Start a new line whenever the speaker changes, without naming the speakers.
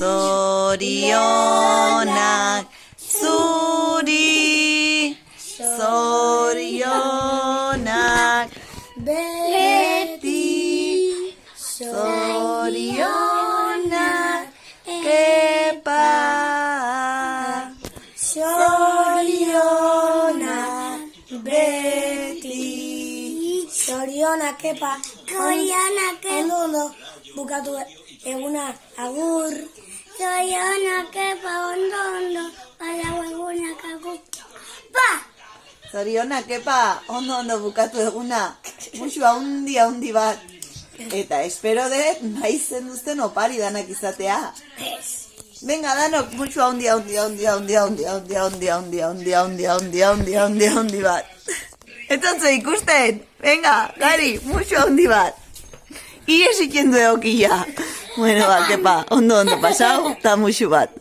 zorionak zuri, zorionak beti, zorionak kepa, zorionak beti,
Zorionak kepa.
Zorionak kepa.
Ondo bukatu eguna agur.
Zorionak kepa ondo, palau egunak agur. Pa!
zorionak kepa, ondo bukatu eguna, musu handi bat. Eta espero dut, nahi zenuzten opari danak izatea. Venga, danok, musu handi bat. Etzatze ikusten, venga, gari, musu handi bat. Ies ikendu eokila. Bueno, ba, kepa, ondo pasau, eta musu bat.